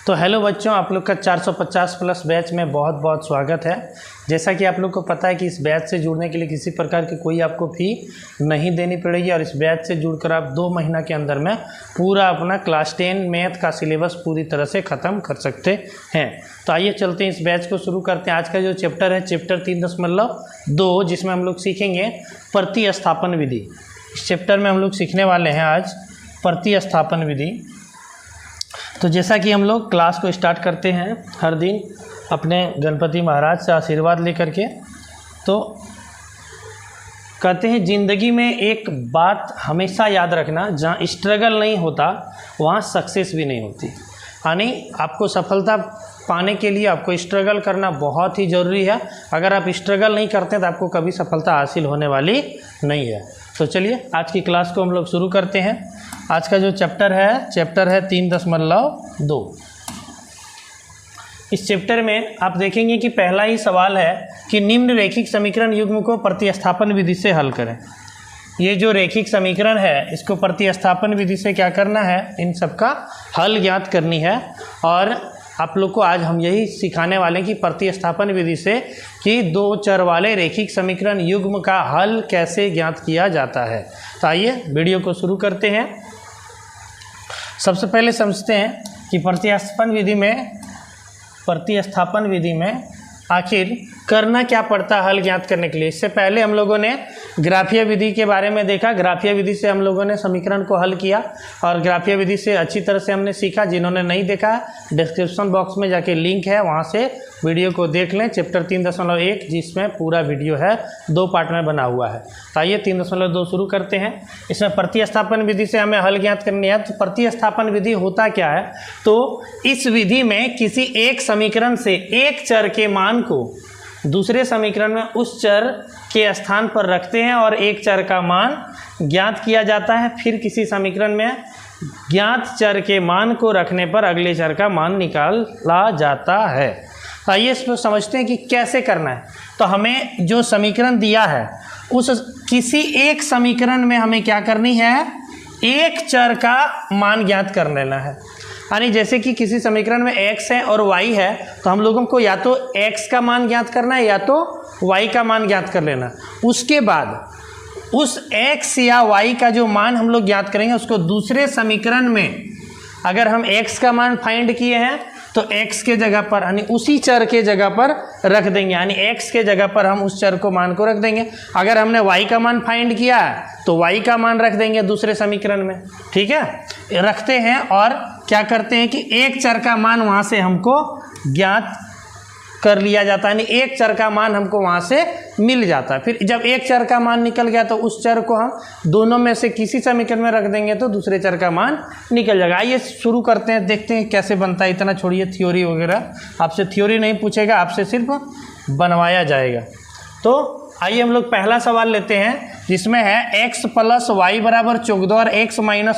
तो हेलो बच्चों, आप लोग का 450 प्लस बैच में बहुत बहुत स्वागत है। जैसा कि आप लोग को पता है कि इस बैच से जुड़ने के लिए किसी प्रकार की कोई आपको फ़ी नहीं देनी पड़ेगी और इस बैच से जुड़कर आप 2 महीना के अंदर में पूरा अपना क्लास 10 मैथ का सिलेबस पूरी तरह से ख़त्म कर सकते हैं। तो आइए चलते हैं, इस बैच को शुरू करते हैं। आज का जो चैप्टर है चैप्टर 3.2, जिसमें हम लोग सीखेंगे प्रतिस्थापन विधि। इस चैप्टर में हम लोग सीखने वाले हैं आज प्रतिस्थापन विधि। तो जैसा कि हम लोग क्लास को स्टार्ट करते हैं हर दिन अपने गणपति महाराज से आशीर्वाद लेकर के, तो कहते हैं ज़िंदगी में एक बात हमेशा याद रखना, जहाँ स्ट्रगल नहीं होता वहाँ सक्सेस भी नहीं होती। यानी आपको सफलता पाने के लिए आपको स्ट्रगल करना बहुत ही ज़रूरी है। अगर आप स्ट्रगल नहीं करते तो आपको कभी सफलता हासिल होने वाली नहीं है। तो चलिए आज की क्लास को हम लोग शुरू करते हैं। आज का जो चैप्टर है 3.2। इस चैप्टर में आप देखेंगे कि पहला ही सवाल है कि निम्न रैखिक समीकरण युग्म को प्रतिस्थापन विधि से हल करें। ये जो रैखिक समीकरण है इसको प्रतिस्थापन विधि से क्या करना है, इन सब का हल ज्ञात करनी है। और आप लोग को आज हम यही सिखाने वाले हैं कि प्रतिस्थापन विधि से कि 2 चर वाले रैखिक समीकरण युग्म का हल कैसे ज्ञात किया जाता है। तो आइए वीडियो को शुरू करते हैं। सबसे पहले समझते हैं कि प्रतिस्थापन विधि में आखिर करना क्या पड़ता है हल ज्ञात करने के लिए। इससे पहले हम लोगों ने ग्राफीय विधि के बारे में देखा। ग्राफीय विधि से हम लोगों ने समीकरण को हल किया और ग्राफीय विधि से अच्छी तरह से हमने सीखा। जिन्होंने नहीं देखा, डिस्क्रिप्शन बॉक्स में जाके लिंक है, वहाँ से वीडियो को देख लें। चैप्टर 3.1 जिसमें पूरा वीडियो है 2 पार्ट में बना हुआ है। तो आइए 3.2 शुरू करते हैं। इसमें प्रतिस्थापन विधि से हमें हल ज्ञात करनी है। तो प्रतिस्थापन विधि होता क्या है, तो इस विधि में किसी एक समीकरण से एक चर के मान को दूसरे समीकरण में उस चर के स्थान पर रखते हैं और एक चर का मान ज्ञात किया जाता है। फिर किसी समीकरण में ज्ञात चर के मान को रखने पर अगले चर का मान निकाला जाता है। आइए इसको समझते हैं कि कैसे करना है। तो हमें जो समीकरण दिया है उस किसी एक समीकरण में हमें क्या करनी है, एक चर का मान ज्ञात कर लेना है। यानी जैसे कि किसी समीकरण में x है और y है, तो हम लोगों को या तो x का मान ज्ञात करना है या तो y का मान ज्ञात कर लेना। उसके बाद उस x या y का जो मान हम लोग ज्ञात करेंगे उसको दूसरे समीकरण में अगर हम x का मान फाइंड किए हैं तो x के जगह पर यानी उसी चर के जगह पर रख देंगे। यानी x के जगह पर हम उस चर को मान को रख देंगे। अगर हमने y का मान फाइंड किया है तो y का मान रख देंगे दूसरे समीकरण में। ठीक है, रखते हैं और क्या करते हैं कि एक चर का मान वहाँ से हमको ज्ञात कर लिया जाता है। यानी एक चर का मान हमको वहाँ से मिल जाता है। फिर जब एक चर का मान निकल गया तो उस चर को हम दोनों में से किसी समीकरण में रख देंगे तो दूसरे चर का मान निकल जाएगा। आइए शुरू करते हैं, देखते हैं कैसे बनता है। इतना छोड़िए थ्योरी वगैरह, आपसे थ्योरी नहीं पूछेगा, आपसे सिर्फ बनवाया जाएगा। तो आइए हम लोग पहला सवाल लेते हैं जिसमें है x + y = 14 और x - y =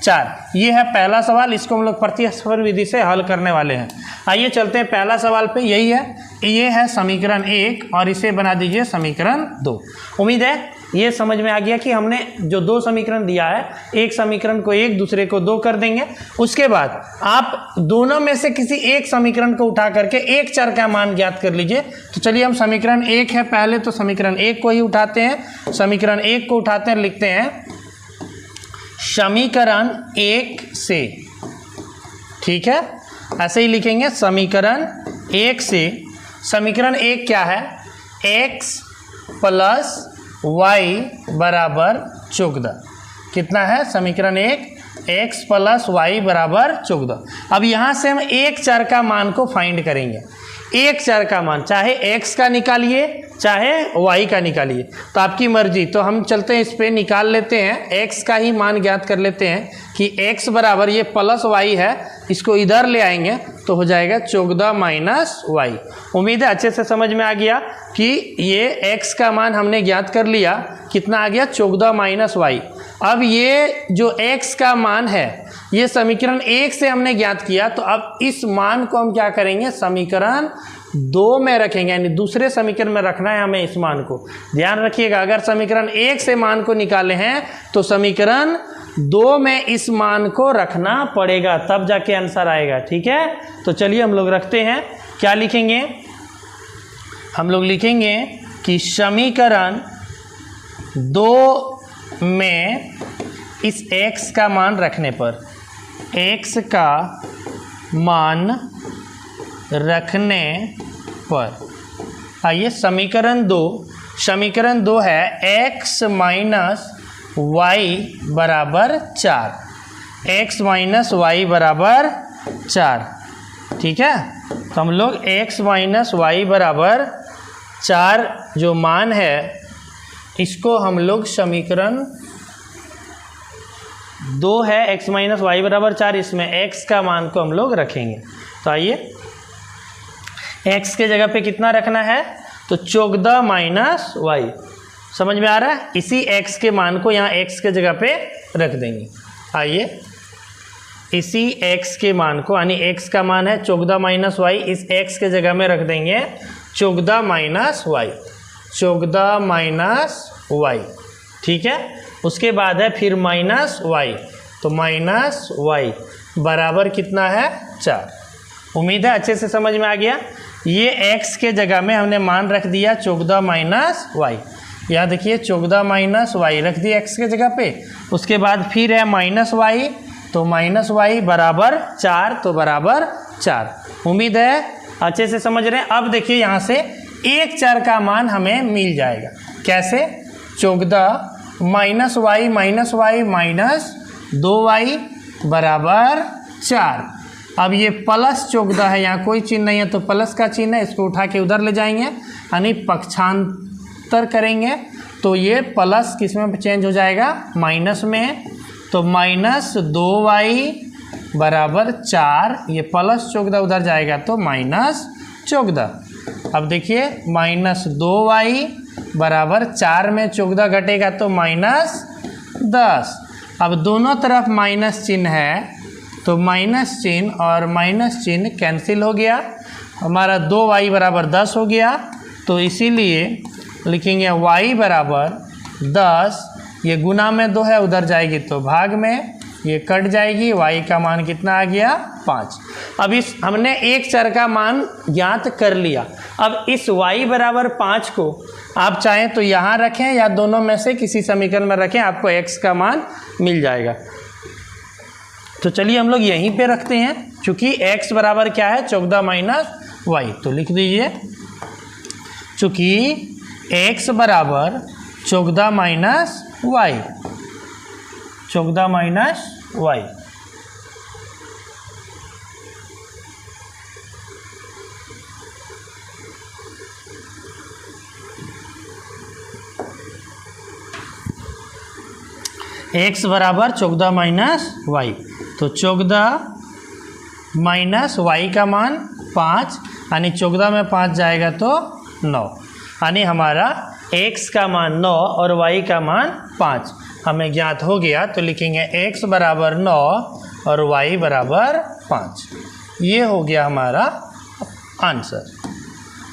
4। ये है पहला सवाल। इसको हम लोग प्रतिस्थापन विधि से हल करने वाले हैं। आइए चलते हैं पहला सवाल पे। यही है, ये है समीकरण 1 और इसे बना दीजिए समीकरण 2। उम्मीद है ये समझ में आ गया कि हमने जो 2 समीकरण दिया है, एक समीकरण को 1 दूसरे को 2 कर देंगे। उसके बाद आप दोनों में से किसी एक समीकरण को उठा करके एक चर का मान ज्ञात कर लीजिए। तो चलिए हम समीकरण 1 है पहले, तो समीकरण 1 को ही उठाते हैं। समीकरण 1 को उठाते हैं, लिखते हैं समीकरण 1 से। ठीक है, ऐसे ही लिखेंगे समीकरण 1 से। समीकरण 1 क्या है, x + y = 14। कितना है समीकरण 1, x + y = 14। अब यहाँ से हम एक चर का मान को फाइंड करेंगे। एक चर का मान चाहे x का निकालिए चाहे y का निकालिए, तो आपकी मर्जी। तो हम चलते हैं, इस पे निकाल लेते हैं, x का ही मान ज्ञात कर लेते हैं कि x बराबर ये प्लस y है, इसको इधर ले आएंगे तो हो जाएगा 14 - y। उम्मीद है अच्छे से समझ में आ गया कि ये x का मान हमने ज्ञात कर लिया। कितना आ गया, 14 - y। अब ये जो x का मान है ये समीकरण 1 से हमने ज्ञात किया, तो अब इस मान को हम क्या करेंगे, समीकरण 2 में रखेंगे। यानी दूसरे समीकरण में रखना है हमें इस मान को। ध्यान रखिएगा, अगर समीकरण 1 से मान को निकाले हैं तो समीकरण 2 में इस मान को रखना पड़ेगा, तब जाके आंसर आएगा। ठीक है, तो चलिए हम लोग रखते हैं। क्या लिखेंगे? हम लोग लिखेंगे कि समीकरण 2 में इस x का मान रखने पर, x का मान रखने पर, आइए समीकरण 2 है x माइनस वाई बराबर 4, x माइनस वाई बराबर 4। ठीक है, तो हम लोग x माइनस वाई बराबर 4 जो मान है इसको हम लोग समीकरण 2 है x माइनस वाई बराबर 4, इसमें x का मान को हम लोग रखेंगे। तो आइए x के जगह पे कितना रखना है? तो 14 माइनस वाई। समझ में आ रहा है? इसी x के मान को यहाँ x के जगह पे रख देंगे। आइए इसी x के मान को, यानी x का मान है 14 माइनस वाई, इस x के जगह में रख देंगे 14 माइनस वाई, 14 माइनस वाई। ठीक है, उसके बाद है फिर माइनस वाई, तो माइनस वाई बराबर कितना है? 4। उम्मीद है अच्छे से समझ में आ गया। ये x के जगह में हमने मान रख दिया 14 माइनस वाई। यहाँ देखिए 14 माइनस वाई रख दिया x के जगह पे, उसके बाद फिर है माइनस वाई, तो माइनस वाई बराबर 4, तो बराबर 4। उम्मीद है अच्छे से समझ रहे हैं। अब देखिए यहाँ से एक चर का मान हमें मिल जाएगा। कैसे? 14 माइनस वाई माइनस 2y बराबर 4। अब ये प्लस 14 है, यहाँ कोई चिन्ह नहीं है तो प्लस का चिन्ह है, इसको उठा के उधर ले जाएंगे, यानी पक्षांतर करेंगे तो ये प्लस किस में चेंज हो जाएगा? माइनस में। तो माइनस 2y बराबर 4, ये प्लस 14 उधर जाएगा तो माइनस 14। अब देखिए माइनस 2y बराबर 4 में 14 घटेगा तो माइनस 10। अब दोनों तरफ माइनस चिन्ह है तो माइनस चिन्ह और माइनस चिन्ह कैंसिल हो गया, हमारा 2y बराबर 10 हो गया। तो इसीलिए लिखेंगे y बराबर 10, ये गुना में 2 है उधर जाएगी तो भाग में, ये कट जाएगी, y का मान कितना आ गया? 5। अब इस हमने एक चर का मान ज्ञात कर लिया। अब इस y बराबर 5 को आप चाहें तो यहाँ रखें या दोनों में से किसी समीकरण में रखें, आपको x का मान मिल जाएगा। तो चलिए हम लोग यहीं पे रखते हैं, चूँकि x बराबर क्या है? 14 माइनस वाई। तो लिख दीजिए चूँकि x बराबर 14 minus y, 14 minus y. x बराबर 14 माइनस वाई, तो 14 माइनस वाई का मान 5, यानी 14 में 5 जाएगा तो 9, यानी हमारा x का मान 9 और y का मान 5 हमें ज्ञात हो गया। तो लिखेंगे x बराबर 9 और y बराबर 5। ये हो गया हमारा आंसर।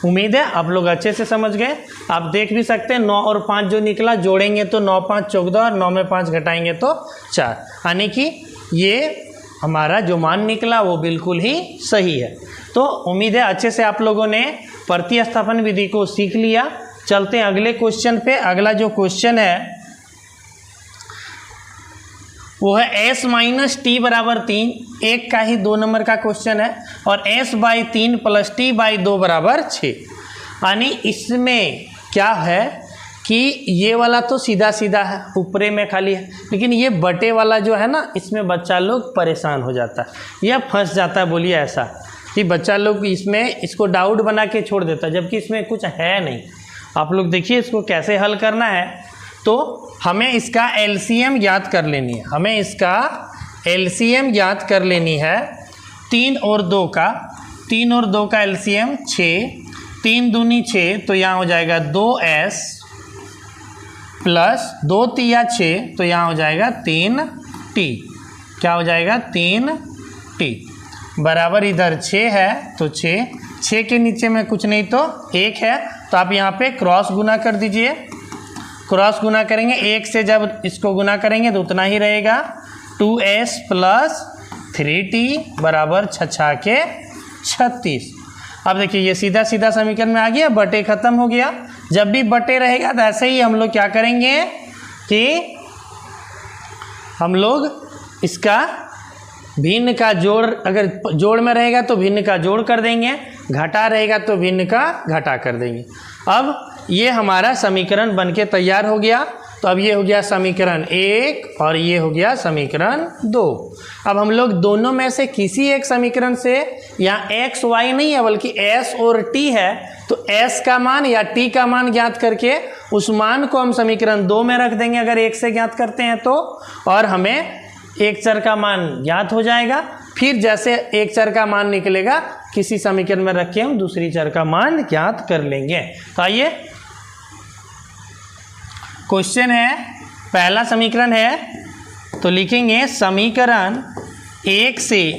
उम्मीद है आप लोग अच्छे से समझ गए। आप देख भी सकते हैं 9 और 5 जो निकला जोड़ेंगे तो 9 5 14 और 9 में 5 घटाएंगे तो 4, यानी कि ये हमारा जो मान निकला वो बिल्कुल ही सही है। तो उम्मीद है अच्छे से आप लोगों ने प्रतिस्थापन विधि को सीख लिया। चलते हैं अगले क्वेश्चन पे। अगला जो क्वेश्चन है वो है s माइनस टी बराबर 3, एक का ही 2 नंबर का क्वेश्चन है, और s by 3 plus T by 2 बराबर 6। यानी इसमें क्या है कि ये वाला तो सीधा सीधा है, ऊपरे में खाली है, लेकिन ये बटे वाला जो है ना, इसमें बच्चा लोग परेशान हो जाता है या फंस जाता है। बोलिए ऐसा कि बच्चा लोग इसमें इसको डाउट बना के छोड़ देता है, जबकि इसमें कुछ है नहीं। आप लोग देखिए इसको कैसे हल करना है। तो हमें इसका एलसीएम ज्ञात कर लेनी है, हमें इसका एलसीएम ज्ञात कर लेनी है 3 और 2 का। 3 और 2 का एलसीएम 6, 3 दूनी 6, तो यहाँ हो जाएगा 2s प्लस 2 तिया 6, तो यहाँ हो जाएगा 3t। क्या हो जाएगा? 3t बराबर इधर 6 है तो 6 के नीचे में कुछ नहीं तो 1 है, तो आप यहाँ पे क्रॉस गुना कर दीजिए। क्रॉस गुना करेंगे, 1 से जब इसको गुना करेंगे तो उतना ही रहेगा, 2s प्लस 3t बराबर 6 के 36। अब देखिए ये सीधा सीधा समीकरण में आ गया, बटे खत्म हो गया। जब भी बटे रहेगा तो ऐसे ही हम लोग क्या करेंगे कि हम लोग इसका भिन्न का जोड़, अगर जोड़ में रहेगा तो भिन्न का जोड़ कर देंगे, घटा रहेगा तो भिन्न का घटा कर देंगे। अब ये हमारा समीकरण बनके तैयार हो गया। तो अब ये हो गया समीकरण 1 और ये हो गया समीकरण 2। अब हम लोग दोनों में से किसी एक समीकरण से, यहाँ x y नहीं है बल्कि s और t है, तो s का मान या t का मान ज्ञात करके उस मान को हम समीकरण 2 में रख देंगे अगर 1 से ज्ञात करते हैं तो, और हमें एक चर का मान ज्ञात हो जाएगा। फिर जैसे एक चर का मान निकलेगा किसी समीकरण में रख के हम दूसरी चर का मान ज्ञात कर लेंगे। तो आइए क्वेश्चन है, पहला समीकरण है तो लिखेंगे समीकरण 1 से,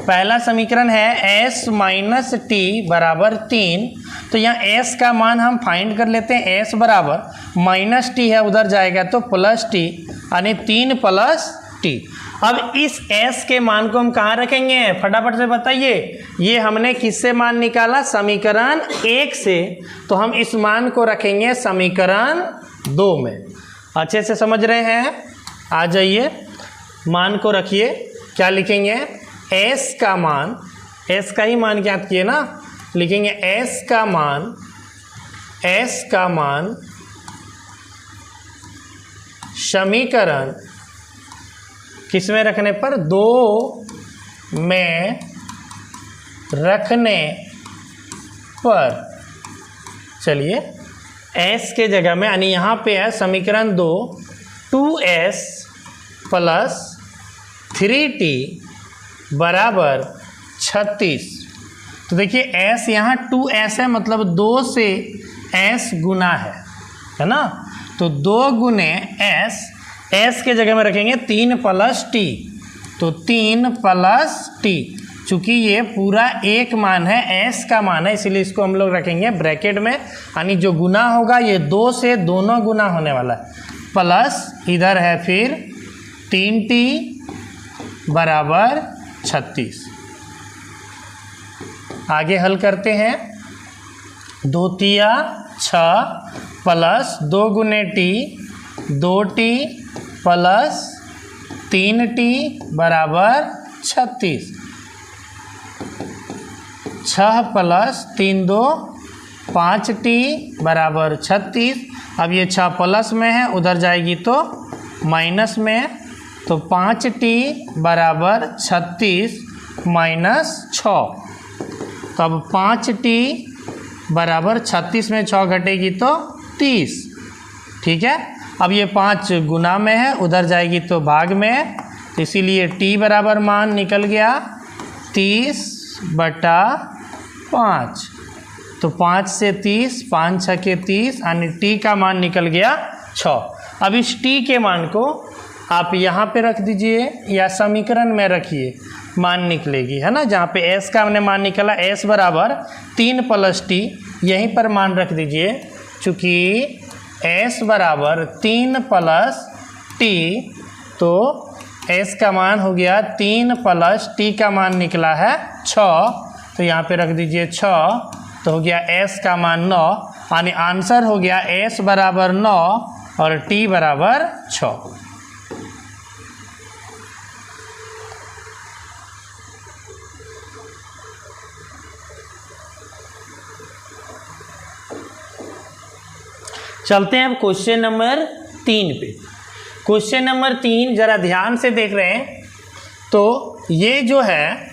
पहला समीकरण है s माइनस टी बराबर 3। तो यहाँ s का मान हम फाइंड कर लेते हैं। s बराबर माइनस टी है, उधर जाएगा तो प्लस टी, यानी 3 प्लस टी। अब इस s के मान को हम कहाँ रखेंगे, फटाफट से बताइए। ये हमने किससे मान निकाला, समीकरण 1 से, तो हम इस मान को रखेंगे समीकरण 2 में। अच्छे से समझ रहे हैं? आ जाइए, मान को रखिए। क्या लिखेंगे, s का मान, s का ही मान ज्ञात किए ना, लिखेंगे s का मान समीकरण किस में रखने पर, 2 में रखने पर। चलिए s के जगह में, यानी यहाँ पे है समीकरण 2 2s प्लस 3t बराबर 36। तो देखिए s यहाँ 2s है, मतलब 2 से s गुना है ना। तो 2 गुने s के जगह में रखेंगे 3 प्लस टी, तो 3 प्लस टी। चूँकि ये पूरा एक मान है, s का मान है, इसीलिए इसको हम लोग रखेंगे ब्रैकेट में, यानी जो गुना होगा ये 2 से दोनों गुना होने वाला है, प्लस इधर है फिर 3t बराबर 36। आगे हल करते हैं, 2 तिया 6 प्लस 2 गुने टी 2t प्लस 3t बराबर 36। 6 प्लस 3 2 5t बराबर 36। अब ये 6 प्लस में है, उधर जाएगी तो माइनस में है, तो 5t बराबर 36 माइनस 6। तो अब 5t बराबर 36 में 6 घटेगी तो 30। ठीक है, अब ये 5 गुना में है, उधर जाएगी तो भाग में है, तो इसीलिए t बराबर मान निकल गया 30/5। तो 5 से 30, 5 6 के 30, यानी t का मान निकल गया 6। अब इस t के मान को आप यहाँ पे रख दीजिए या समीकरण में रखिए, मान निकलेगी, है ना। जहाँ पे s का हमने मान निकला, s बराबर 3 प्लस टी, यहीं पर मान रख दीजिए। चूँकि s बराबर 3 प्लस टी, तो s का मान हो गया 3 प्लस t का मान निकला है 6, तो यहाँ पे रख दीजिए 6, तो हो गया s का मान 9, यानी आंसर हो गया s बराबर 9 और t बराबर 6। चलते हैं अब क्वेश्चन नंबर 3 पे। क्वेश्चन नंबर 3 जरा ध्यान से देख रहे हैं, तो ये जो है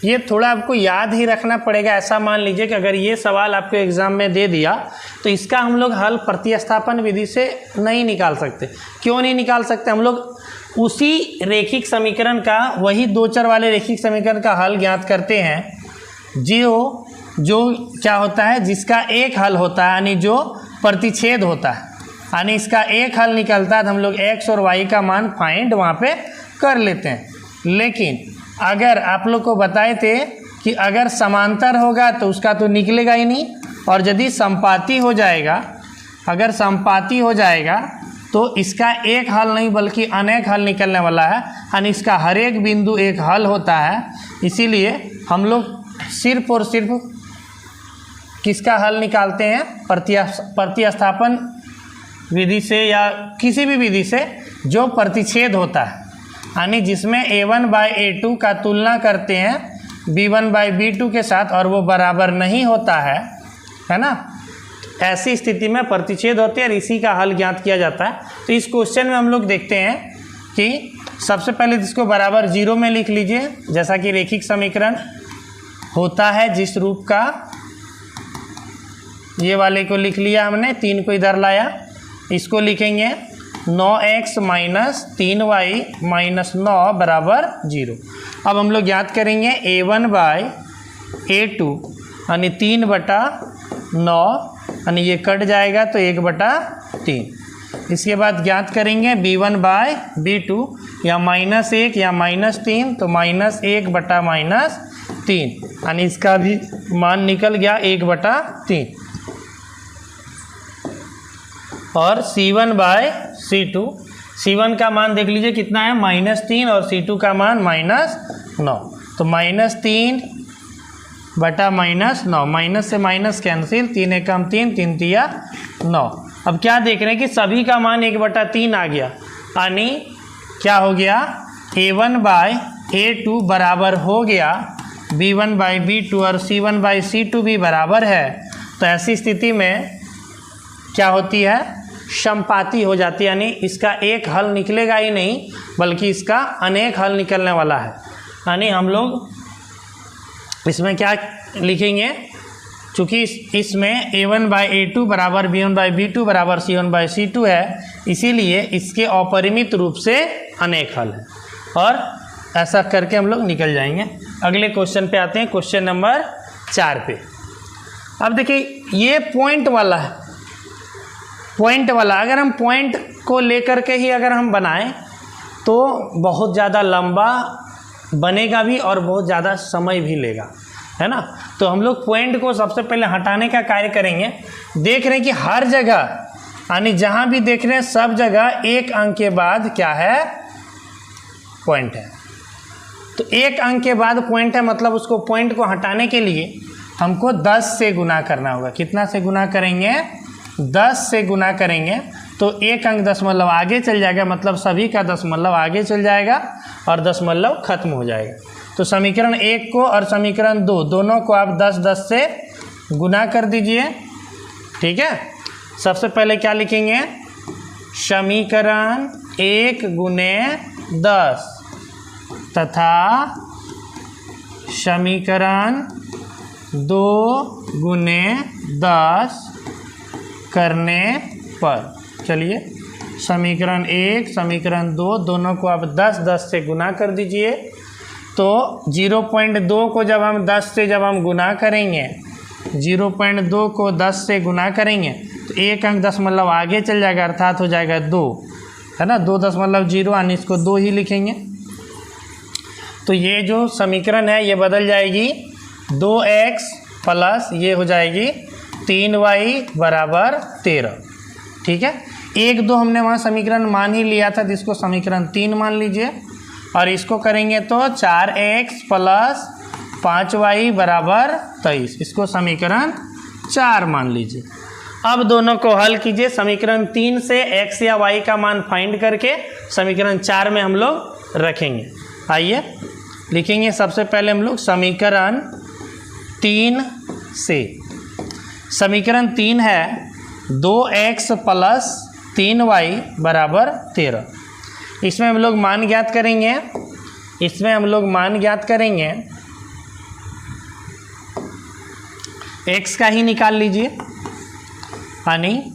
ये थोड़ा आपको याद ही रखना पड़ेगा। ऐसा मान लीजिए कि अगर ये सवाल आपको एग्जाम में दे दिया तो इसका हम लोग हल प्रतिस्थापन विधि से नहीं निकाल सकते। क्यों नहीं निकाल सकते, हम लोग उसी रेखिक समीकरण का, वही 2 चर वाले रेखिक समीकरण का हल ज्ञात करते हैं जो क्या होता है, जिसका एक हल होता है, यानी जो प्रतिच्छेद होता है, यानी इसका एक हल निकलता है तो हम लोग x और y का मान फाइंड वहाँ पे कर लेते हैं। लेकिन अगर आप लोग को बताए थे कि अगर समांतर होगा तो उसका तो निकलेगा ही नहीं, और यदि संपाती हो जाएगा, अगर संपाती हो जाएगा तो इसका एक हल नहीं बल्कि अनेक हल निकलने वाला है, यानी इसका हर एक बिंदु एक हल होता है। इसीलिए हम लोग सिर्फ और सिर्फ किसका हल निकालते हैं, प्रतिस्थापन विधि से या किसी भी विधि से जो प्रतिच्छेद होता है, यानी जिसमें a1/a2 का तुलना करते हैं b1/b2 के साथ और वो बराबर नहीं होता है ना। ऐसी स्थिति में प्रतिच्छेद होते हैं और इसी का हल ज्ञात किया जाता है। तो इस क्वेश्चन में हम लोग देखते हैं कि सबसे पहले इसको बराबर 0 में लिख लीजिए, जैसा कि रैखिक समीकरण होता है जिस रूप का, ये वाले को लिख लिया हमने, 3 को इधर लाया। इसको लिखेंगे 9x - 3y - 9 बराबर 0। अब हम लोग याद करेंगे a1/a2 यानी 3/9, यानी ये कट जाएगा तो 1/3। इसके बाद ज्ञात करेंगे b1/b2 या -1 या -3 तो -1/-3, यानी इसका भी मान निकल गया 1/3। और c1/c2, c1 का मान देख लीजिए कितना है -3 और c2 का मान -9, तो -3/-9, माइनस से माइनस कैंसिल, 3 एकम 3, 3 तिया 9। अब क्या देख रहे हैं कि सभी का मान 1/3 आ गया, यानी क्या हो गया a1/a2 बराबर हो गया b1/b2 और c1/c2 भी बराबर है। तो ऐसी स्थिति में क्या होती है, समपाती हो जाती है, यानी इसका एक हल निकलेगा ही नहीं बल्कि इसका अनेक हल निकलने वाला है। यानी हम लोग इसमें क्या लिखेंगे, चूँकि इसमें a1/a2 बराबर b1/b2 बराबर c1/c2 है, इसीलिए इसके अपरिमित रूप से अनेक हल है और ऐसा करके हम लोग निकल जाएंगे। अगले क्वेश्चन पे आते हैं, क्वेश्चन नंबर 4 पे। अब देखिए ये पॉइंट वाला है, पॉइंट वाला अगर हम पॉइंट को लेकर के ही अगर हम बनाएं तो बहुत ज़्यादा लंबा बनेगा भी और बहुत ज़्यादा समय भी लेगा, है ना। तो हम लोग पॉइंट को सबसे पहले हटाने का कार्य करेंगे। देख रहे हैं कि हर जगह, यानी जहाँ भी देख रहे हैं सब जगह एक अंक के बाद क्या है, पॉइंट है। तो एक अंक के बाद पॉइंट है, मतलब उसको पॉइंट को हटाने के लिए हमको 10 से गुना करना होगा। कितना से गुना करेंगे, 10 से गुना करेंगे तो एक अंक दशमलव आगे चल जाएगा, मतलब सभी का दशमलव आगे चल जाएगा और दशमलव खत्म हो जाएगा। तो समीकरण 1 को और समीकरण 2 दोनों को आप 10 से गुना कर दीजिए, ठीक है। सबसे पहले क्या लिखेंगे, समीकरण 1 गुने 10 तथा समीकरण 2 गुने 10 करने पर, चलिए समीकरण 1 समीकरण 2 दोनों को आप 10 से गुना कर दीजिए। तो 0.2 को जब हम 10 से जब हम गुना करेंगे, 0.2 को 10 से गुना करेंगे तो एक अंक दशमलव आगे चल जाएगा, अर्थात हो जाएगा 2, है ना। 2.0 यानी इसको 2 ही लिखेंगे। तो ये जो समीकरण है ये बदल जाएगी 2x प्लस ये हो जाएगी 3y बराबर 13, ठीक है। 1, 2 हमने वहाँ समीकरण मान ही लिया था, जिसको समीकरण 3 मान लीजिए और इसको करेंगे तो 4x प्लस 5y बराबर 23, इसको समीकरण 4 मान लीजिए। अब दोनों को हल कीजिए, समीकरण 3 से x या y का मान फाइंड करके समीकरण 4 में हम लोग रखेंगे। आइए लिखेंगे, सबसे पहले हम लोग समीकरण 3 से, समीकरण 3 है 2x प्लस 3y बराबर 13। इसमें हम लोग मान ज्ञात करेंगे, इसमें हम लोग मान ज्ञात करेंगे, x का ही निकाल लीजिए, यानी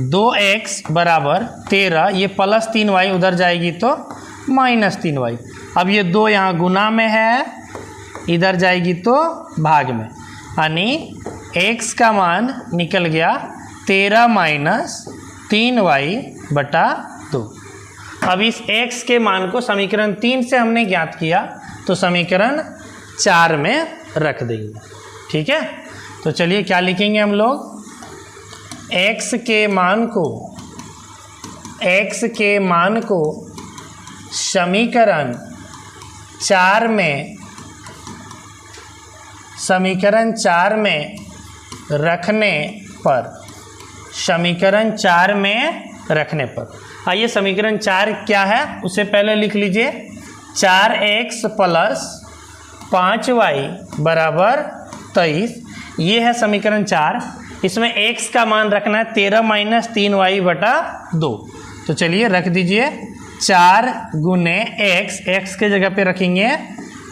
2x बराबर 13, ये प्लस 3y उधर जाएगी तो माइनस 3y। अब ये 2 यहाँ गुना में है, इधर जाएगी तो भाग में, यानी x का मान निकल गया 13 माइनस 3y बटा 2। अब इस x के मान को समीकरण 3 से हमने ज्ञात किया तो समीकरण 4 में रख देंगे, ठीक है। तो चलिए क्या लिखेंगे हम लोग, x के मान को x के मान को समीकरण 4 में रखने पर आइए समीकरण 4 क्या है उसे पहले लिख लीजिए। 4x + 5y बराबर 23, ये है समीकरण 4। इसमें x का मान रखना है 13 - 3y बटा 2। तो चलिए रख दीजिए 4 गुने x के जगह पे रखेंगे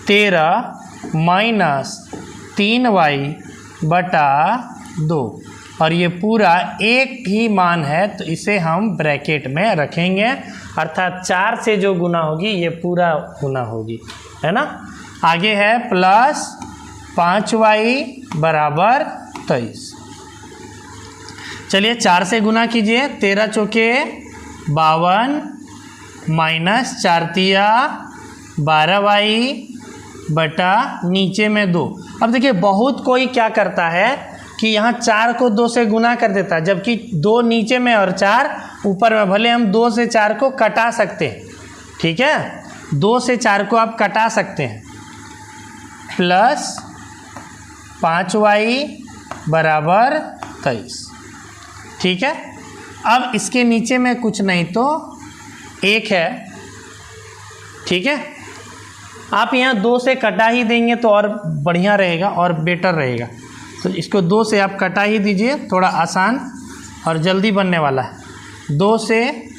13 - 3y बटा 2, और ये पूरा एक ही मान है तो इसे हम ब्रैकेट में रखेंगे, अर्थात 4 से जो गुना होगी ये पूरा गुना होगी, है ना। आगे है प्लस 5y बराबर 23। चलिए 4 से गुना कीजिए, 13 चौके 52 माइनस 4 तिया 12y बटा नीचे में 2। अब देखिए बहुत कोई क्या करता है कि यहाँ 4 को 2 से गुना कर देता है, जबकि 2 नीचे में और 4 ऊपर में। भले हम 2 से 4 को कटा सकते हैं, ठीक है, 2 से 4 को आप कटा सकते हैं। प्लस 5y बराबर 23, ठीक है। अब इसके नीचे में कुछ नहीं तो 1 है, ठीक है। आप यहाँ 2 से कटा ही देंगे तो और बढ़िया रहेगा और बेटर रहेगा, तो इसको 2 से आप कटा ही दीजिए, थोड़ा आसान और जल्दी बनने वाला है। 2 से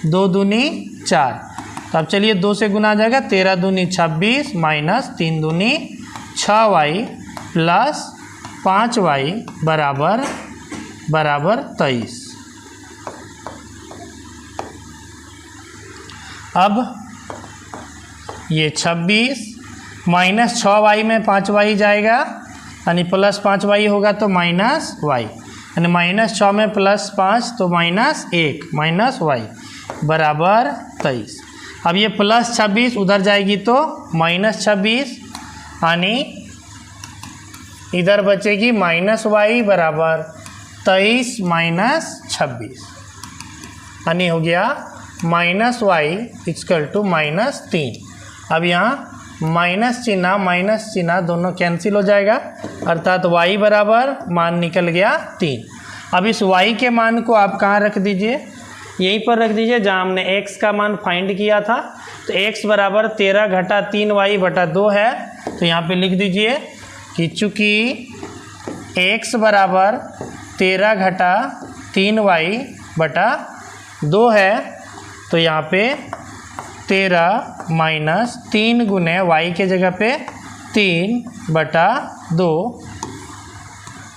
2 दूनी 4, तो अब चलिए 2 से गुना आ जाएगा, 13 दूनी 26 माइनस 3 दूनी 6y प्लस 5y बराबर 23। अब ये 26 माइनस 6y में 5y जाएगा, यानी प्लस 5y होगा तो माइनस y, यानी माइनस 6 में प्लस 5 तो माइनस 1 माइनस y बराबर 23। अब ये प्लस 26 उधर जाएगी तो माइनस 26, यानी इधर बचेगी माइनस y बराबर 23 माइनस 26, यानी हो गया minus y equal to minus 3। अब यहाँ माइनस चिन्ह दोनों कैंसिल हो जाएगा, अर्थात y बराबर मान निकल गया 3। अब इस y के मान को आप कहाँ रख दीजिए, यहीं पर रख दीजिए जहाँ हमने x का मान फाइंड किया था। तो x बराबर 13 घटा 3y बटा 2 है, तो यहाँ पे लिख दीजिए कि चूँकि x बराबर 13 घटा 3y बटा 2 है, तो यहाँ पे 13 माइनस 3 गुने y के जगह पे 3 बटा 2,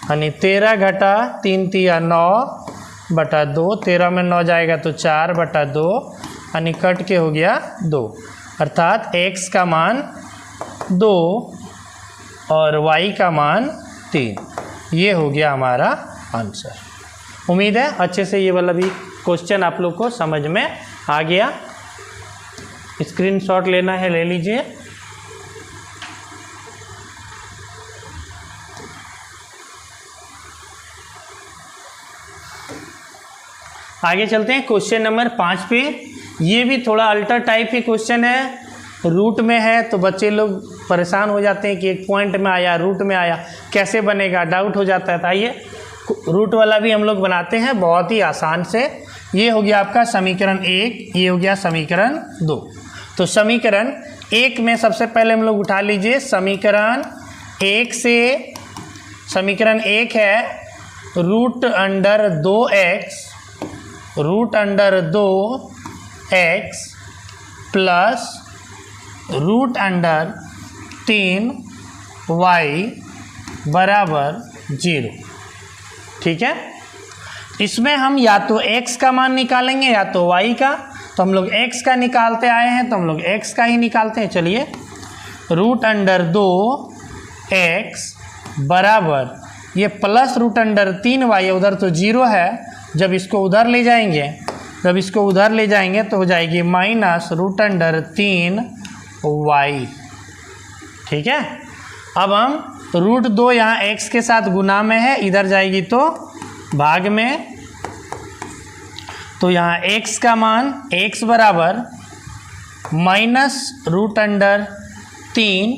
यानी 13 घटा 3 तिया 9 बटा 2, 13 में 9 जाएगा तो 4 बटा 2, यानी कट के हो गया 2, अर्थात x का मान 2 और y का मान 3। ये हो गया हमारा आंसर। उम्मीद है अच्छे से ये वाला भी क्वेश्चन आप लोग को समझ में आ गया। स्क्रीनशॉट लेना है ले लीजिए। आगे चलते हैं क्वेश्चन नंबर 5 पे। ये भी थोड़ा अल्टर टाइप की क्वेश्चन है, रूट में है, तो बच्चे लोग परेशान हो जाते हैं कि एक पॉइंट में आया, रूट में आया, कैसे बनेगा, डाउट हो जाता है। तो आइए रूट वाला भी हम लोग बनाते हैं बहुत ही आसान से। ये हो गया आपका समीकरण 1, ये हो गया समीकरण 2। तो समीकरण 1 में सबसे पहले हम लोग उठा लीजिए समीकरण 1 से। समीकरण 1 है root under 2x plus root under 3y बराबर 0, ठीक है। इसमें हम या तो x का मान निकालेंगे या तो y का, तो हम लोग x का निकालते आए हैं तो हम लोग x का ही निकालते हैं। चलिए रूट अंडर 2x बराबर ये प्लस रूट अंडर 3y, उधर तो 0 है, जब इसको उधर ले जाएंगे तो हो जाएगी माइनस रूट अंडर 3y, ठीक है। अब हम रूट 2 यहाँ x के साथ गुना में है, इधर जाएगी तो भाग में, तो तो यहाँ x का मान x बराबर -√3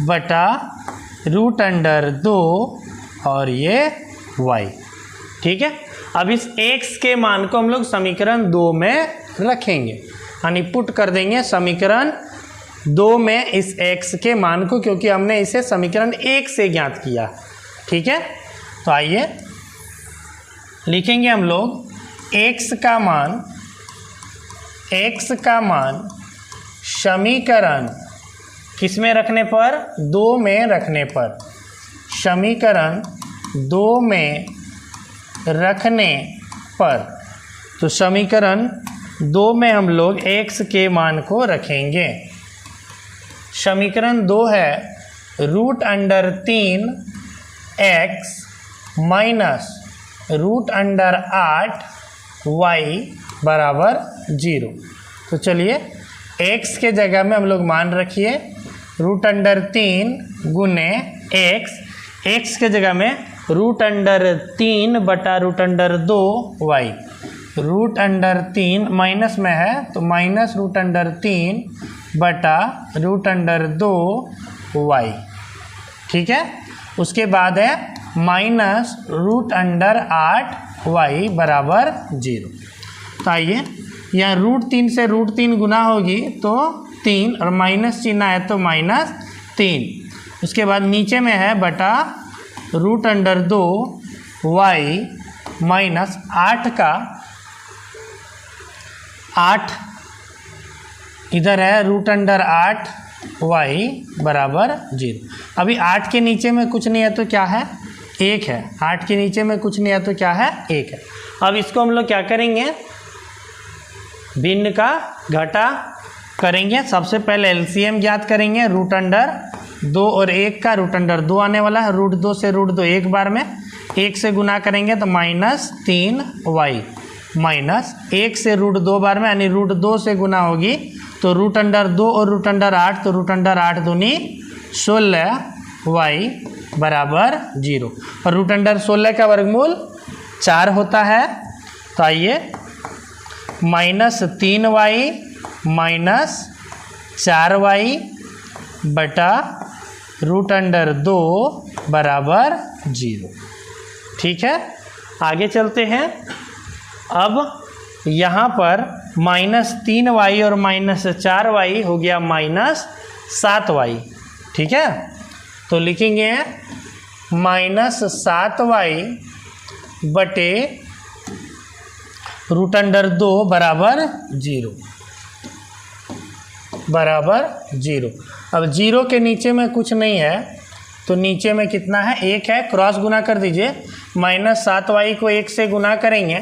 बटा √2 और ये y। ठीक है, अब इस x के मान को हम लोग समीकरण 2 में रखेंगे, यानी पुट कर देंगे समीकरण 2 में इस x के मान को, क्योंकि हमने इसे समीकरण 1 से ज्ञात किया। ठीक है, तो आइए लिखेंगे हम लोग x का मान समीकरण किस में रखने पर, 2 में रखने पर, समीकरण 2 में रखने पर, तो समीकरण 2 में हम लोग x के मान को रखेंगे। समीकरण 2 है √3 x माइनस √8 y बराबर 0। तो चलिए x के जगह में हम लोग मान रखिए √3 गुने x के जगह में √3 बटा √2 y, √3 माइनस में है तो माइनस √3 बटा √2 y। ठीक है, उसके बाद है माइनस √8 y बराबर 0। तो आइए यहाँ √3 से √3 गुना होगी तो 3 और माइनस चिन्ह है तो -3। उसके बाद नीचे में है बटा √2 y माइनस 8 का 8 इधर है √8 y बराबर 0। अभी 8 के नीचे में कुछ नहीं है तो क्या है, 1 है। 8 के नीचे में कुछ नहीं है तो क्या है, 1 है। अब इसको हम लोग क्या करेंगे, भिन्न का घटा करेंगे। सबसे पहले एलसीएम ज्ञात करेंगे, √2 और 1 का √2 आने वाला है, √2 से √2 एक बार में, 1 से गुना करेंगे तो -3y माइनस 1 से √2 बार में, यानी √2 से गुना होगी तो √2 और √8 तो √8 दूनी 16y बराबर 0 और √16 का वर्गमूल 4 होता है। तो आइए -3y माइनस 4y बटा √2 बराबर 0। ठीक है, आगे चलते हैं। अब यहाँ पर -3y और -4y हो गया -7y। ठीक है, तो लिखेंगे -7y बटे √2 बराबर 0। अब 0 के नीचे में कुछ नहीं है तो नीचे में कितना है, 1 है, क्रॉस गुना कर दीजिए। -7y को 1 से गुना करेंगे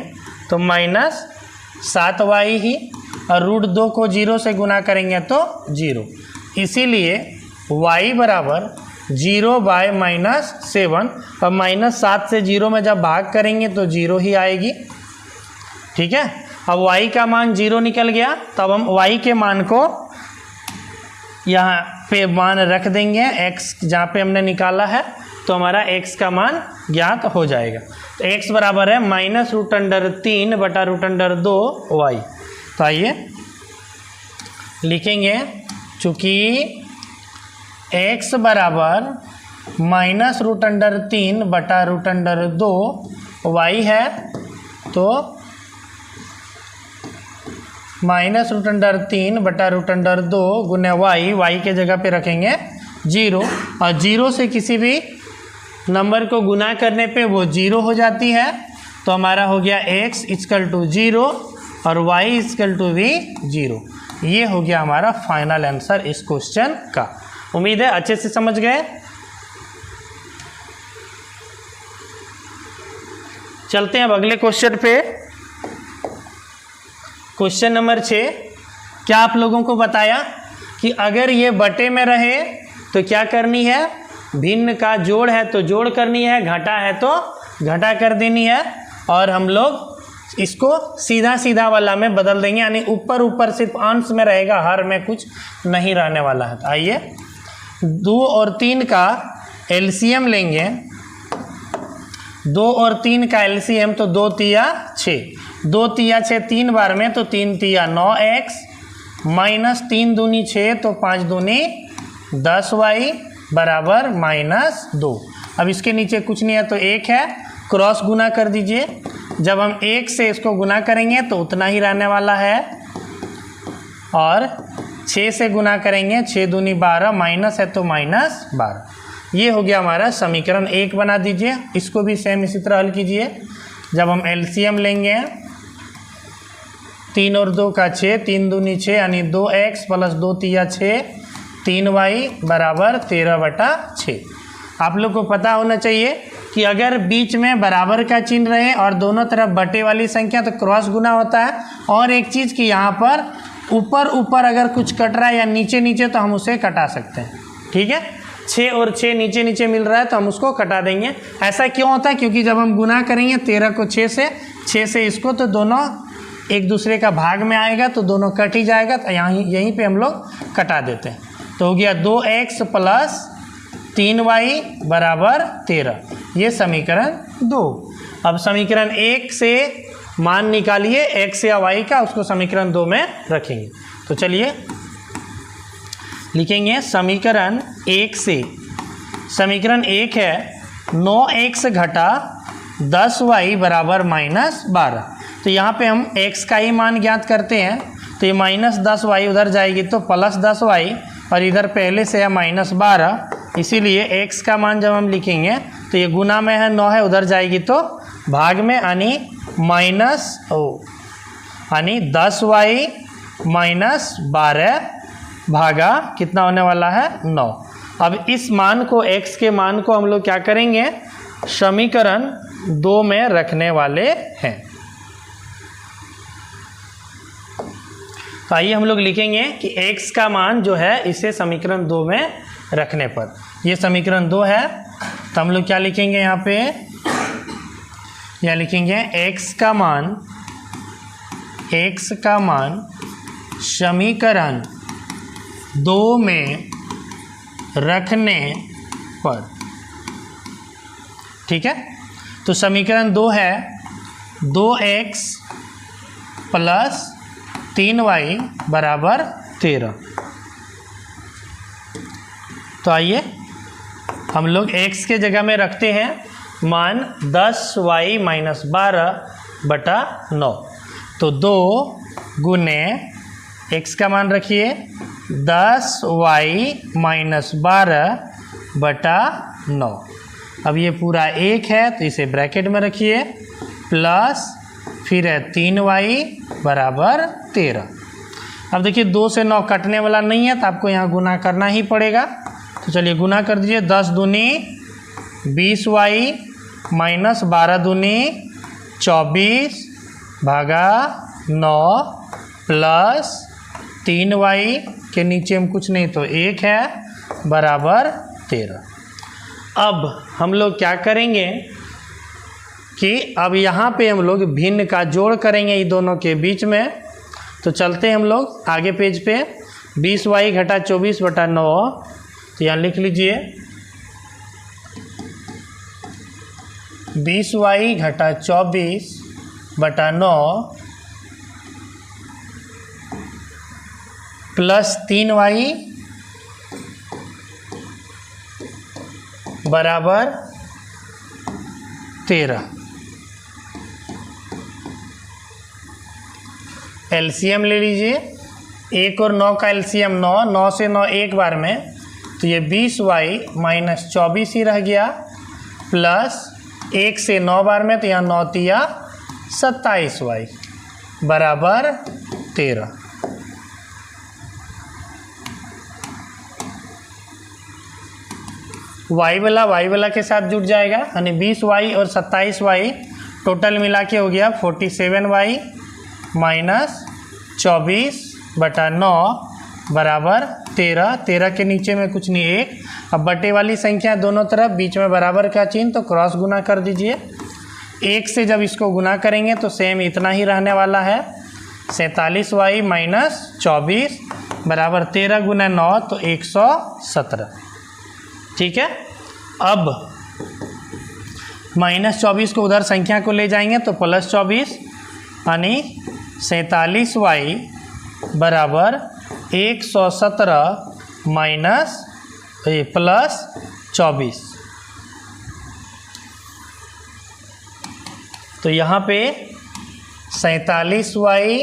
तो -7y ही, और √2 को 0 से गुना करेंगे तो 0। इसीलिए y बराबर 0/-7, और -7 से 0 में जब भाग करेंगे तो 0 ही आएगी। ठीक है, अब y का मान 0 निकल गया, तब हम y के मान को यहाँ पे मान रख देंगे, x जहाँ पे हमने निकाला है तो हमारा x का मान ज्ञात हो जाएगा। तो x बराबर है -√3 बटा √2 y। तो आइए लिखेंगे, चूँकि x बराबर -√3 बटा √2 y है तो -√3 बटा √2 गुने y के जगह पे रखेंगे 0, और 0 से किसी भी नंबर को गुना करने पे वो 0 हो जाती है। तो हमारा हो गया x = 0 और y = भी 0। ये हो गया हमारा फाइनल आंसर इस क्वेश्चन का। उम्मीद है अच्छे से समझ गए। चलते हैं अब अगले क्वेश्चन पे। Question number 6। क्या आप लोगों को बताया कि अगर ये बटे में रहे तो क्या करनी है, भिन्न का जोड़ है तो जोड़ करनी है, घटा है तो घटा कर देनी है, और हम लोग इसको सीधा सीधा वाला में बदल देंगे, यानी ऊपर ऊपर सिर्फ अंश में रहेगा, हर में कुछ नहीं रहने वाला है। आइए 2 और 3 का एलसीएम लेंगे। 2 और 3 का एलसीएम तो 2 तिया 6, 2 तिया 6 3 बार में तो 3 तिया 9x माइनस 3 दूनी 6 तो 5 दूनी 10y बराबर -2। अब इसके नीचे कुछ नहीं है तो 1 है, क्रॉस गुना कर दीजिए। जब हम 1 से इसको गुना करेंगे तो उतना ही रहने वाला है, और 6 से गुना करेंगे 6 दूनी 12 माइनस है तो -12। ये हो गया हमारा समीकरण 1 बना दीजिए। इसको भी सेम इसी तरह हल कीजिए। जब हम एलसीएम लेंगे 3 और 2 का 6, 3 दूनी 6 यानी 2x प्लस 2 तिया 6, 3y बराबर 13/6। आप लोग को पता होना चाहिए कि अगर बीच में बराबर का चिन्ह रहे और दोनों तरफ बटे वाली संख्या तो क्रॉस गुना होता है। और एक चीज़ कि यहाँ पर ऊपर ऊपर अगर कुछ कट रहा है या नीचे नीचे तो हम उसे कटा सकते हैं। ठीक है, 6 और 6 नीचे नीचे मिल रहा है तो हम उसको कटा देंगे। ऐसा क्यों होता है? क्योंकि जब हम गुना करेंगे 13 को 6 से इसको तो दोनों एक दूसरे का भाग में आएगा तो दोनों कट ही जाएगा, तो यहीं पे हम लोग कटा देते हैं। तो हो गया 2x प्लस 3y बराबर 13, ये समीकरण 2। अब समीकरण 1 से मान निकालिए x या y का, उसको समीकरण 2 में रखेंगे। तो चलिए लिखेंगे समीकरण 1 से। समीकरण 1 है 9x घटा 10y बराबर -12। तो यहाँ पे हम x का ही मान ज्ञात करते हैं, तो ये -10y उधर जाएगी तो +10y, और इधर पहले से है -12, इसीलिए x का मान जब हम लिखेंगे तो ये गुना में है 9 है, उधर जाएगी तो भाग में, यानी 10y -12 भागा कितना होने वाला है 9। अब इस मान को x के मान को हम लोग क्या करेंगे, समीकरण 2 में रखने वाले हैं। तो आइए हम लोग लिखेंगे कि x का मान जो है इसे समीकरण 2 में रखने पर, ये समीकरण 2 है तो हम लोग क्या लिखेंगे यहाँ पे, या लिखेंगे x का मान समीकरण 2 में रखने पर। ठीक है, तो समीकरण 2 है 2x प्लस 3y बराबर 13। तो आइए हम लोग x के जगह में रखते हैं मान 10y -12/9। तो 2 गुने x का मान रखिए 10y -12/9। अब ये पूरा 1 है तो इसे ब्रैकेट में रखिए, प्लस फिर है 3y बराबर 13। अब देखिए 2 से 9 कटने वाला नहीं है तो आपको यहाँ गुना करना ही पड़ेगा। तो चलिए गुना कर दीजिए, 10 दूनी 20y -12 दूनी 24 भागा 9 प्लस 3y के नीचे हम कुछ नहीं तो 1 है बराबर 13। अब हम लोग क्या करेंगे कि अब यहाँ पे हम लोग भिन्न का जोड़ करेंगे इन दोनों के बीच में। तो चलते हैं हम लोग आगे पेज पे, 20y घटा 24/9, तो यहाँ लिख लीजिए 20y घटा 24/9 प्लस 3y बराबर 13। एलसीएम ले लीजिए, 1 और 9 का एलसीएम 9, 9 से 9 एक बार में, तो ये 20y -24 ही रह गया, प्लस 1 से 9 बार में तो यहाँ 9 तिया 27y बराबर 13। y वाला के साथ जुड़ जाएगा, यानी 20y और 27y टोटल मिला के हो गया 47y -24/9 बराबर 13। 13 के नीचे में कुछ नहीं 1। अब बटे वाली संख्या दोनों तरफ, बीच में बराबर का चिन्ह तो क्रॉस गुना कर दीजिए। 1 से जब इसको गुना करेंगे तो सेम इतना ही रहने वाला है, 47y -24 बराबर 13 गुना 9 तो 117। ठीक है, अब -24 को उधर संख्या को ले जाएंगे तो +24 यानी 47y बराबर 117 माइनस +24। तो यहाँ पे 47y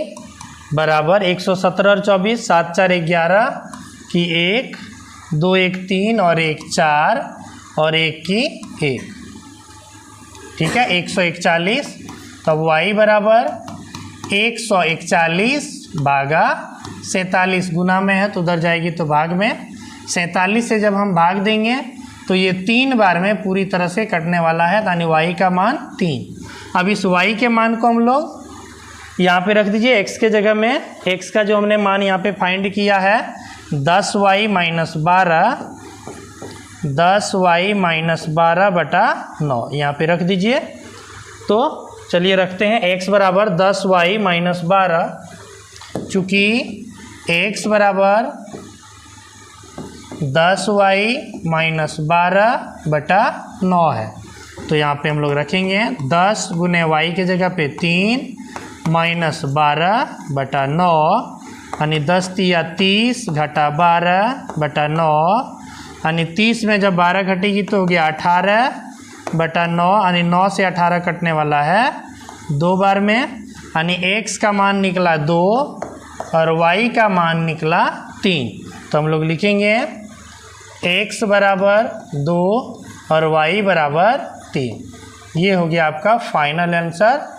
बराबर 117 और 24, 7 4 11 की 1, 2 1 3 और 1 4 और 1 की 1, ठीक है 141। तब y बराबर 141 भागा 47, गुना में है तो उधर जाएगी तो भाग में। 47 से जब हम भाग देंगे तो ये 3 बार में पूरी तरह से कटने वाला है, यानी y का मान 3। अब इस y के मान को हम लोग यहाँ पे रख दीजिए x के जगह में। x का जो हमने मान यहाँ पे फाइंड किया है 10y माइनस 12, 10y माइनस 12 बटा 9 यहाँ पे रख दीजिए। तो चलिए रखते हैं x बराबर 10y माइनस 12, चूँकि x बराबर 10y माइनस 12 बटा 9 है तो यहाँ पे हम लोग रखेंगे 10 गुने y के जगह पे 3 माइनस 12 बटा 9, यानी 10 तिया 30 घटा 12 बटा 9, यानी 30 में जब 12 घटेगी तो हो गया 18 बटा 9, यानी 9 से 18 कटने वाला है 2 बार में, यानी x का मान निकला 2 और y का मान निकला 3। तो हम लोग लिखेंगे x बराबर 2 और y बराबर 3। ये हो गया आपका फाइनल आंसर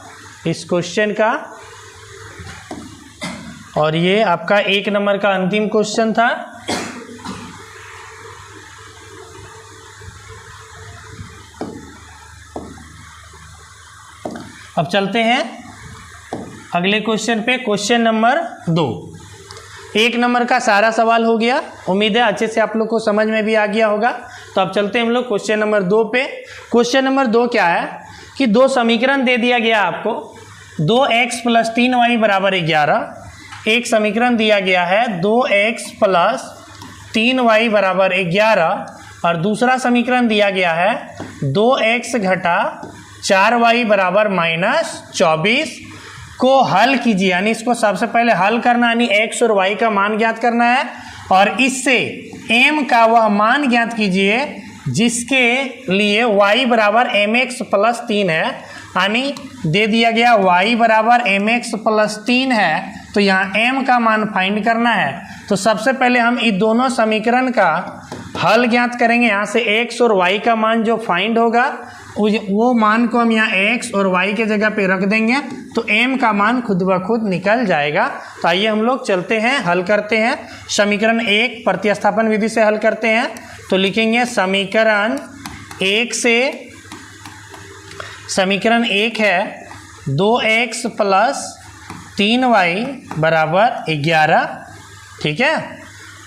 इस क्वेश्चन का। और ये आपका 1 नंबर का अंतिम क्वेश्चन था। अब चलते हैं अगले क्वेश्चन पे, क्वेश्चन नंबर 2। 1 नंबर का सारा सवाल हो गया, उम्मीद है अच्छे से आप लोग को समझ में भी आ गया होगा। तो अब चलते हैं हम लोग क्वेश्चन नंबर 2 पे। क्वेश्चन नंबर 2 क्या है कि 2 समीकरण दे दिया गया आपको, 2x + 3y बराबर 11। एक समीकरण दिया गया है 2x + 3y बराबर 11 और दूसरा समीकरण दिया गया है 2x घटा 4y बराबर -24 को हल कीजिए। यानी इसको सबसे पहले हल करना, यानी x और y का मान ज्ञात करना है और इससे m का वह मान ज्ञात कीजिए जिसके लिए y बराबर mx + 3 है। यानी दे दिया गया y बराबर mx + 3 है तो यहाँ m का मान फाइंड करना है। तो सबसे पहले हम इन दोनों समीकरण का हल ज्ञात करेंगे। यहाँ से x और y का मान जो फाइंड होगा वो मान को हम यहाँ x और y के जगह पे रख देंगे तो m का मान खुद ब खुद निकल जाएगा। तो आइए हम लोग चलते हैं, हल करते हैं। समीकरण 1 प्रतिस्थापन विधि से हल करते हैं। तो लिखेंगे समीकरण 1 से, समीकरण 1 है 2x + 3y बराबर 11, ठीक है।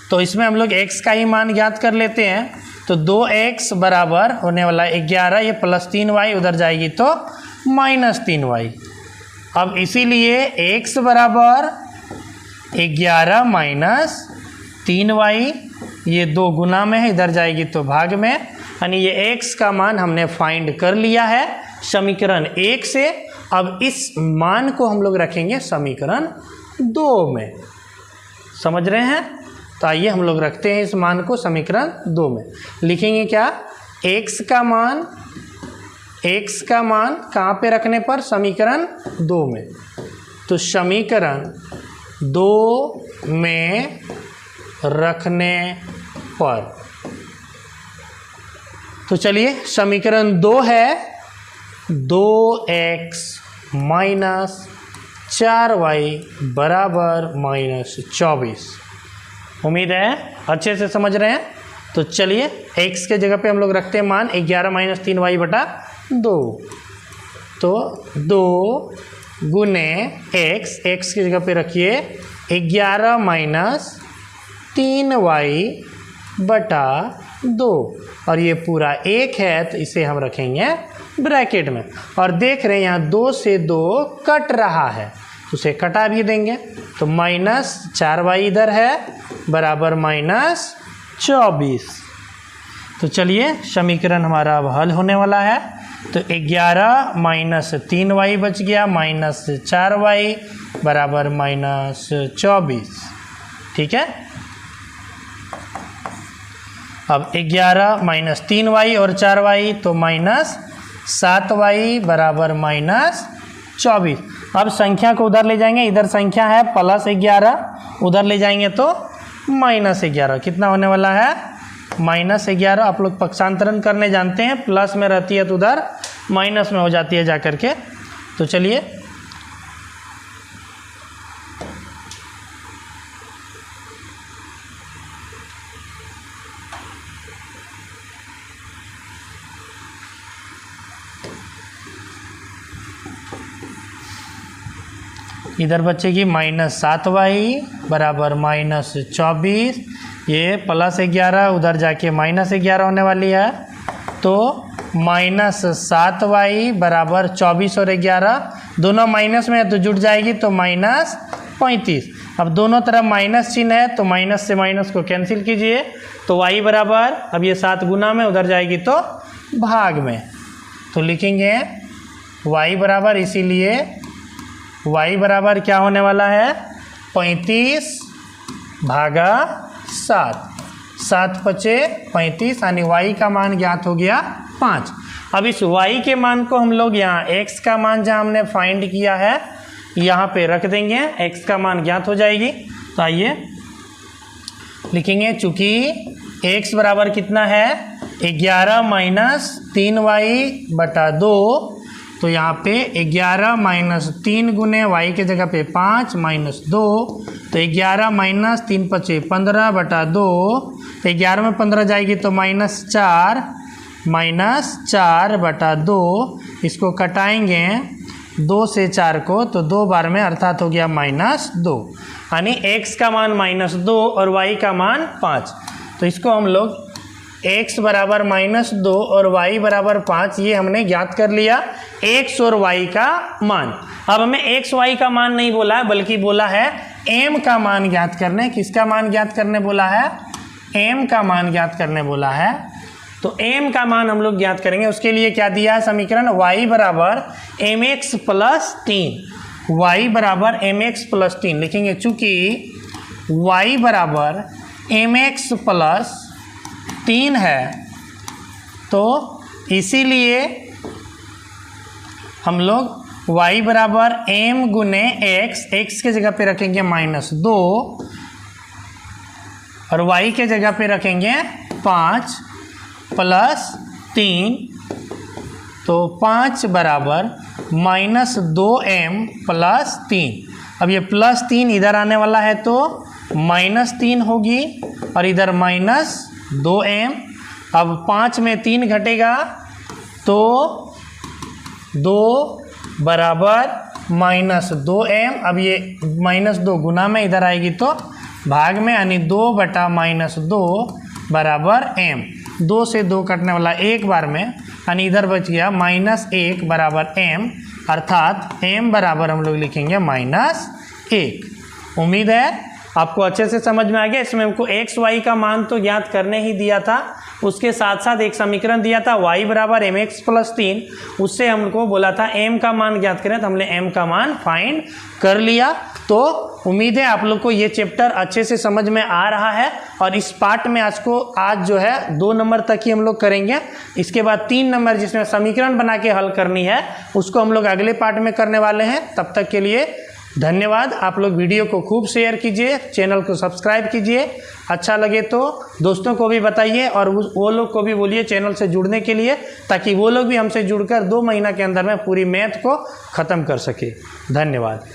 तो इसमें हम लोग x का ही मान ज्ञात कर लेते हैं। तो 2x बराबर होने वाला 11, ये +3y उधर जाएगी तो -3y। अब इसीलिए x बराबर 11 माइनस 3y, ये 2 गुना में है, इधर जाएगी तो भाग में, यानी ये x का मान हमने फाइंड कर लिया है समीकरण 1 से। अब इस मान को हम लोग रखेंगे समीकरण 2 में, समझ रहे हैं। तो आइए हम लोग रखते हैं इस मान को समीकरण 2 में। लिखेंगे क्या, x का मान कहाँ पे रखने पर, समीकरण 2 में। तो समीकरण 2 में रखने पर, तो चलिए समीकरण 2 है 2x - 4y बराबर -24। उम्मीद है अच्छे से समझ रहे हैं। तो चलिए x के जगह पे हम लोग रखते हैं मान 11 - 3y बटा 2। तो 2 गुने x की जगह पे रखिए 11 - 3y बटा 2 और ये पूरा 1 है तो इसे हम रखेंगे ब्रैकेट में। और देख रहे हैं यहाँ 2 से 2 कट रहा है तो उसे कटा भी देंगे। तो -4y इधर है बराबर -24। तो चलिए समीकरण हमारा अब हल होने वाला है। तो 11 माइनस 3y बच गया माइनस 4y बराबर माइनस 24। ठीक है, अब 11 माइनस 3y और 4y तो माइनस 7y बराबर माइनस 24। अब संख्या को उधर ले जाएंगे, इधर संख्या है प्लस 11, उधर ले जाएंगे तो माइनस 11। कितना होने वाला है माइनस 11। आप लोग पक्षांतरण करने जानते हैं, प्लस में रहती है तो उधर माइनस में हो जाती है जाकर के। तो चलिए इधर बचेगी माइनस 7y बराबर माइनस 24, ये प्लस 11 उधर जाके माइनस 11 होने वाली है। तो माइनस 7y बराबर 24 और 11 दोनों माइनस में है तो जुड़ जाएगी तो माइनस 35। अब दोनों तरफ माइनस चिन्ह है तो माइनस से माइनस को कैंसिल कीजिए तो y बराबर, अब ये 7 गुना में उधर जाएगी तो भाग में, तो लिखेंगे y बराबर, इसीलिए y बराबर क्या होने वाला है 35 भागा 7, 7 पचे 35 यानी y का मान ज्ञात हो गया 5। अब इस y के मान को हम लोग यहाँ x का मान जहाँ हमने फाइंड किया है यहाँ पे रख देंगे, x का मान ज्ञात हो जाएगी। तो आइए लिखेंगे, चूँकि x बराबर कितना है 11 माइनस 3y बटा 2, तो यहाँ पे 11 माइनस 3 गुने y के जगह पे 5 माइनस 2, तो 11 माइनस 3 पचे 15 बटा 2, तो 11 में 15 जाएगी तो माइनस 4 बटा 2, इसको कटाएंगे 2 से 4 को तो 2 बार में अर्थात हो गया माइनस 2, यानी x का मान माइनस 2 और y का मान 5। तो इसको हम लोग x बराबर माइनस 2 और y बराबर 5 ये हमने ज्ञात कर लिया x और y का मान। अब हमें x y का मान नहीं बोला है बल्कि बोला है m का मान ज्ञात करने। किसका मान ज्ञात करने बोला है, m का मान ज्ञात करने बोला है। तो m का मान हम लोग ज्ञात करेंगे, उसके लिए क्या दिया है समीकरण, y बराबर mx प्लस 3, y बराबर mx प्लस 3 लिखेंगे। चूँकि y बराबर mx प्लस 3 है तो इसीलिए हम लोग y बराबर m गुने x के जगह पे रखेंगे माइनस 2 और y के जगह पे रखेंगे 5 प्लस 3, तो 5 बराबर माइनस 2m प्लस 3। अब ये प्लस 3 इधर आने वाला है तो माइनस 3 होगी और इधर माइनस 2m। अब 5 में 3 घटेगा तो 2 बराबर माइनस 2m। अब ये माइनस 2 गुना में इधर आएगी तो भाग में, यानी 2 बटा माइनस 2 बराबर m। 2 से 2 कटने वाला एक बार में, यानी इधर बच गया माइनस 1 बराबर m, अर्थात m बराबर हम लोग लिखेंगे माइनस 1। उम्मीद है आपको अच्छे से समझ में आ गया। इसमें हमको x y का मान तो ज्ञात करने ही दिया था, उसके साथ साथ एक समीकरण दिया था y बराबर mx प्लस 3, उससे हमको बोला था m का मान ज्ञात करें, तो हमने m का मान फाइंड कर लिया। तो उम्मीद है आप लोग को ये चैप्टर अच्छे से समझ में आ रहा है और इस पार्ट में आज जो है 2 नंबर तक ही हम लोग करेंगे। इसके बाद 3 नंबर जिसमें समीकरण बना के हल करनी है उसको हम लोग अगले पार्ट में करने वाले हैं। तब तक के लिए धन्यवाद। आप लोग वीडियो को खूब शेयर कीजिए, चैनल को सब्सक्राइब कीजिए, अच्छा लगे तो दोस्तों को भी बताइए और वो लोग को भी बोलिए चैनल से जुड़ने के लिए, ताकि वो लोग भी हमसे जुड़कर 2 महीना के अंदर में पूरी मैथ को ख़त्म कर सके। धन्यवाद।